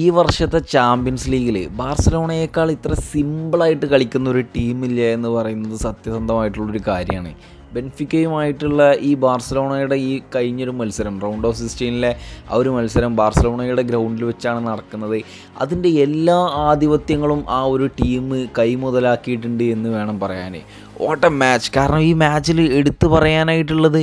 ഈ വർഷത്തെ ചാമ്പ്യൻസ് ലീഗിൽ ബാർസലോണയേക്കാൾ ഇത്ര സിമ്പിളായിട്ട് കളിക്കുന്ന ഒരു ടീമില്ല എന്ന് പറയുന്നത് സത്യസന്ധമായിട്ടുള്ളൊരു കാര്യമാണ്. ബെൻഫിക്കയുമായിട്ടുള്ള ഈ ബാർസലോണയുടെ ഈ കഴിഞ്ഞൊരു മത്സരം, റൗണ്ട് ഓഫ് 16 ആ ഒരു മത്സരം ബാർസലോണയുടെ ഗ്രൗണ്ടിൽ വെച്ചാണ് നടക്കുന്നത്. അതിൻ്റെ എല്ലാ ആധിപത്യങ്ങളും ആ ഒരു ടീം കൈമുതലാക്കിയിട്ടുണ്ട് എന്ന് വേണം പറയാൻ. What a match! കാരണം ഈ മാച്ചിൽ എടുത്തു പറയാനായിട്ടുള്ളത്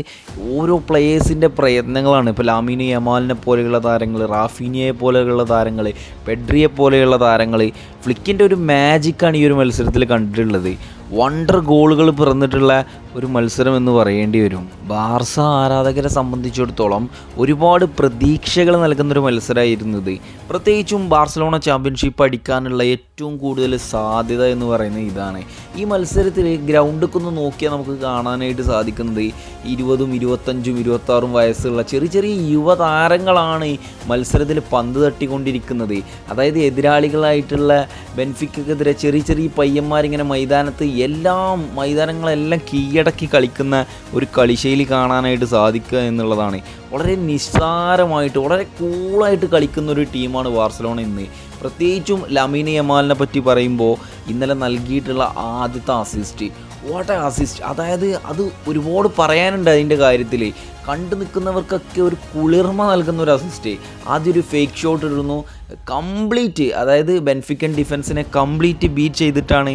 ഓരോ പ്ലെയേഴ്സിൻ്റെ പ്രയത്നങ്ങളാണ്. ഇപ്പോൾ ലാമിൻ യമാലിനെ പോലെയുള്ള താരങ്ങൾ, റാഫീനിയയെ പോലെയുള്ള താരങ്ങൾ, പെഡ്രിയെ പോലെയുള്ള താരങ്ങൾ, ഫ്ലിക്കിൻ്റെ ഒരു മാജിക്കാണ് ഈ ഒരു മത്സരത്തിൽ കണ്ടിട്ടുള്ളത്. വണ്ടർ ഗോളുകൾ പിറന്നിട്ടുള്ള ഒരു മത്സരം എന്ന് പറയേണ്ടി വരും. ബാർസ ആരാധകരെ സംബന്ധിച്ചിടത്തോളം ഒരുപാട് പ്രതീക്ഷകൾ നൽകുന്നൊരു മത്സരമായിരുന്നത്. പ്രത്യേകിച്ചും ബാർസലോണ ചാമ്പ്യൻഷിപ്പ് അടിക്കാനുള്ള ഏറ്റവും കൂടുതൽ സാധ്യത എന്ന് പറയുന്നത് ഇതാണ്. ഈ മത്സരത്തിൽ ഗ്രൗണ്ടിലേക്കൊന്ന് നോക്കിയാൽ നമുക്ക് കാണാനായിട്ട് സാധിക്കുന്നത് 20, 25, 26 വയസ്സുള്ള ചെറിയ ചെറിയ യുവതാരങ്ങളാണ് ഈ മത്സരത്തിൽ പന്ത് തട്ടിക്കൊണ്ടിരിക്കുന്നത്. അതായത് എതിരാളികളായിട്ടുള്ള ബെൻഫിക്കക്കെതിരെ ചെറിയ ചെറിയ പയ്യന്മാരിങ്ങനെ മൈതാനങ്ങളെല്ലാം കീഴടക്കി കളിക്കുന്ന ഒരു കളിശൈലി കാണാനായിട്ട് സാധിക്കുക എന്നുള്ളതാണ്. വളരെ നിസ്സാരമായിട്ട് വളരെ കൂളായിട്ട് കളിക്കുന്ന ഒരു ടീമാണ് ബാർസലോണ ഇന്ന്. പ്രത്യേകിച്ചും ലാമിൻ യമാലിനെ പറ്റി പറയുമ്പോൾ ഇന്നലെ നൽകിയിട്ടുള്ള ആദ്യത്തെ അസിസ്റ്റ്, വാട്ട് എ അസിസ്റ്റ്! അതായത് അത് ഒരുപാട് പറയാനുണ്ട് അതിൻ്റെ കാര്യത്തിൽ. കണ്ടു നിൽക്കുന്നവർക്കൊക്കെ ഒരു കുളിർമ നൽകുന്ന ഒരു അസിസ്റ്റ്. ആദ്യം ഒരു ഫേക്ക് ഷോട്ട് ഇടുന്നു, കംപ്ലീറ്റ്, അതായത് ബെൻഫിക്കൻ ഡിഫൻസിനെ കംപ്ലീറ്റ് ബീറ്റ് ചെയ്തിട്ടാണ്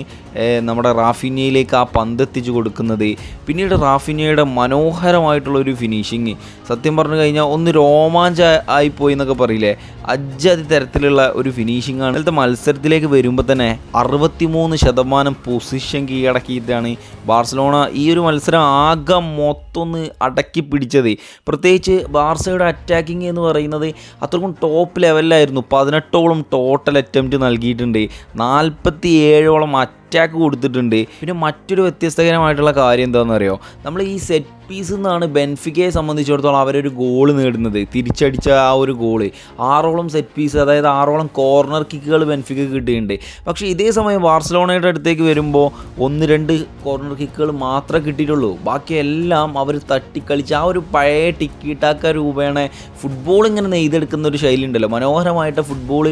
നമ്മുടെ റാഫിനിയയിലേക്ക് ആ പന്ത് എത്തിച്ചു കൊടുക്കുന്നത്. പിന്നീട് റാഫിനിയയുടെ മനോഹരമായിട്ടുള്ളൊരു ഫിനിഷിങ്, സത്യം പറഞ്ഞു കഴിഞ്ഞാൽ ഒന്ന് രോമാഞ്ച ആയിപ്പോയി എന്നൊക്കെ പറയില്ലേ, അജ്ജാതി തരത്തിലുള്ള ഒരു ഫിനിഷിങ്ങാണ്. ഇന്നലത്തെ മത്സരത്തിലേക്ക് വരുമ്പോൾ തന്നെ 63% പൊസിഷൻ കീഴടക്കിയിട്ടാണ് ബാർസലോണ ഈ ഒരു മത്സരം ആകെ മൊത്തം ഒന്ന് അടക്കി പിടിച്ചത്. പ്രത്യേകിച്ച് ബാർസയുടെ അറ്റാക്കിങ് എന്ന് പറയുന്നത് അത്രക്കും ടോപ്പ് ലെവലിലായിരുന്നു. 18ഓളം ടോട്ടൽ അറ്റംപ്റ്റ് നൽകിയിട്ടുണ്ട്, 47ഓളം അറ്റാക്ക് കൊടുത്തിട്ടുണ്ട്. പിന്നെ മറ്റൊരു വ്യത്യസ്തകരമായിട്ടുള്ള കാര്യം എന്താണെന്ന് അറിയോ, നമ്മൾ ഈ സെറ്റ് പീസിൽ നിന്നാണ് ബെൻഫിക്കയെ സംബന്ധിച്ചിടത്തോളം അവരൊരു ഗോൾ നേടുന്നത്. തിരിച്ചടിച്ച ആ ഒരു ഗോള് 6ഓളം സെറ്റ് പീസ്, അതായത് 6ഓളം കോർണർ കിക്കുകൾ ബെൻഫിക്കയ്ക്ക് കിട്ടിയിട്ടുണ്ട്. പക്ഷേ ഇതേ സമയം ബാർസലോണയുടെ അടുത്തേക്ക് വരുമ്പോൾ 1-2 കോർണർ കിക്കുകൾ മാത്രമേ കിട്ടിയിട്ടുള്ളൂ. ബാക്കിയെല്ലാം അവർ തട്ടിക്കളിച്ച് ആ ഒരു പഴയ ടിക്കിട്ടാക്ക രൂപേണ ഫുട്ബോൾ ഇങ്ങനെ നെയ്തെടുക്കുന്ന ഒരു ശൈലി ഉണ്ടല്ലോ, മനോഹരമായിട്ട് ഫുട്ബോൾ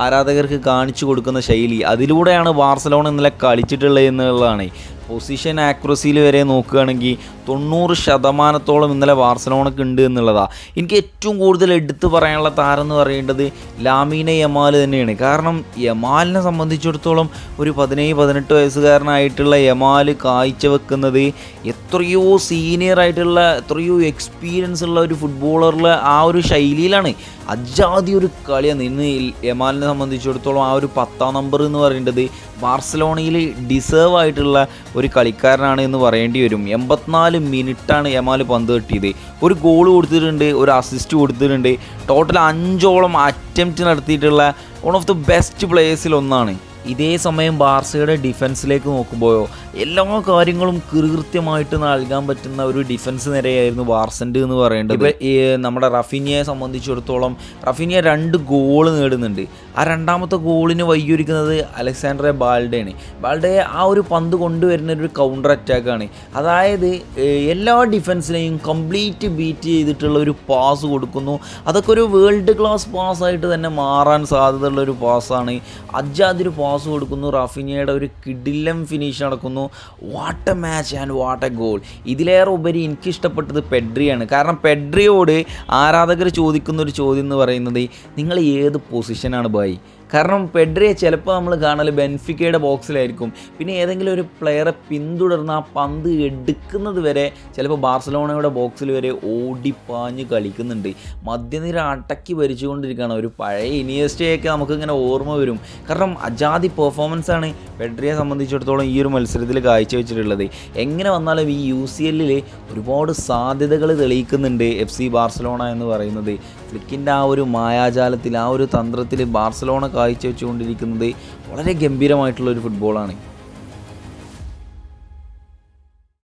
ആരാധകർക്ക് കാണിച്ചു കൊടുക്കുന്ന ശൈലി, അതിലൂടെയാണ് ബാർസലോണ ഇന്നലെ കളിച്ചിട്ടുള്ളത് എന്നുള്ളതാണ്. പൊസിഷൻ ആക്യുറസിയിൽ വരെ നോക്കുകയാണെങ്കിൽ 90% ഇന്നലെ ബാർസലോണക്ക് ഉണ്ട് എന്നുള്ളതാണ്. എനിക്ക് ഏറ്റവും കൂടുതൽ എടുത്തു പറയാനുള്ള താരം എന്ന് പറയേണ്ടത് ലാമിൻ യമാൽ തന്നെയാണ്. കാരണം യമാലിനെ സംബന്ധിച്ചിടത്തോളം ഒരു 17-18 വയസ്സുകാരനായിട്ടുള്ള യമാൽ കാഴ്ചവെക്കുന്നത് എത്രയോ സീനിയറായിട്ടുള്ള, എത്രയോ എക്സ്പീരിയൻസ് ഉള്ള ഒരു ഫുട്ബോളറിലെ ആ ഒരു ശൈലിയിലാണ്. അജാതി ഒരു കളിയാണ് ഇന്ന് യമാലിനെ സംബന്ധിച്ചിടത്തോളം. ആ ഒരു 10ാം നമ്പർ എന്ന് പറയുന്നത് ബാർസലോണയിൽ ഡിസേർവ് ആയിട്ടുള്ള ഒരു കളിക്കാരനാണ് എന്ന് പറയേണ്ടി വരും. 84 മിനിറ്റാണ് യമാൽ പന്ത് തട്ടിയത്. ഒരു ഗോൾ കൊടുത്തിട്ടുണ്ട്, ഒരു അസിസ്റ്റ് കൊടുത്തിട്ടുണ്ട്. ടോട്ടൽ 5ഓളം അറ്റംപ്റ്റ് നടത്തിയിട്ടുള്ള വൺ ഓഫ് ദി ബെസ്റ്റ് പ്ലേയേഴ്സിൽ ഒന്നാണ്. ഇതേ സമയം ബാർസയുടെ ഡിഫൻസിലേക്ക് നോക്കുമ്പോഴോ എല്ലാ കാര്യങ്ങളും കൃത്യമായിട്ട് നൽകാൻ പറ്റുന്ന ഒരു ഡിഫൻസ് നിരയായിരുന്നു ബാർസൻ്റെ എന്ന് പറയേണ്ടത്. നമ്മുടെ റാഫിനിയയെ സംബന്ധിച്ചിടത്തോളം റാഫിനിയ 2 ഗോൾ നേടുന്നുണ്ട്. ആ രണ്ടാമത്തെ ഗോളിന് വഴിയൊരുക്കുന്നത് അലക്സാണ്ടർ ബാൽഡയാണ്. ബാൽഡയെ ആ ഒരു പന്ത് കൊണ്ടുവരുന്ന ഒരു കൗണ്ടർ അറ്റാക്കാണ്. അതായത് എല്ലാ ഡിഫൻസിനെയും കംപ്ലീറ്റ് ബീറ്റ് ചെയ്തിട്ടുള്ള ഒരു പാസ് കൊടുക്കുന്നു. അതൊക്കെ ഒരു വേൾഡ് ക്ലാസ് പാസ്സായിട്ട് തന്നെ മാറാൻ സാധ്യതയുള്ള ഒരു പാസ്സാണ്. അജാതിരു പാസ് കൊടുക്കുന്നു, റാഫിനിയയുടെ ഒരു കിടിലം ഫിനിഷ് നടക്കുന്നു. What a match and what a goal! ഇതിലേറെ ഉപരി എനിക്കിഷ്ടപ്പെട്ടത് പെഡ്രിയാണ്. കാരണം പെഡ്രിയോട് ആരാധകർ ചോദിക്കുന്ന ഒരു ചോദ്യം എന്ന് പറയുന്നത്, നിങ്ങൾ ഏത് പൊസിഷനാണ് ബായ്? കാരണം പെഡ്രിയെ ചിലപ്പോൾ നമ്മൾ കാണൽ ബെൻഫിക്കയുടെ ബോക്സിലായിരിക്കും, പിന്നെ ഏതെങ്കിലും ഒരു പ്ലെയറെ പിന്തുടർന്ന് ആ പന്ത് എടുക്കുന്നത് വരെ ചിലപ്പോൾ ബാർസലോണയുടെ ബോക്സിൽ വരെ ഓടിപ്പാഞ്ഞ് കളിക്കുന്നുണ്ട്. മധ്യനിര അടക്കി ഭരിച്ചുകൊണ്ടിരിക്കുകയാണ്. ഒരു പഴയ ഇനിയസ്റ്റയൊക്കെ നമുക്കിങ്ങനെ ഓർമ്മ വരും. കാരണം അജാതി പെർഫോമൻസാണ് പെഡ്രിയെ സംബന്ധിച്ചിടത്തോളം ഈ ഒരു മത്സരത്തിൽ കാഴ്ചവെച്ചിട്ടുള്ളത്. എങ്ങനെ വന്നാലും ഈ UCL ഒരുപാട് സാധ്യതകൾ തെളിയിക്കുന്നുണ്ട് FC ബാർസലോണ എന്ന് പറയുന്നത്. ഫ്ലിക്കിൻ്റെ ആ ഒരു മായാജാലത്തിൽ, ആ ഒരു തന്ത്രത്തിൽ ബാർസലോണ കാഴ്ചവെച്ചുകൊണ്ടിരിക്കുന്നത് വളരെ ഗംഭീരമായിട്ടുള്ളൊരു ഫുട്ബോളാണ്.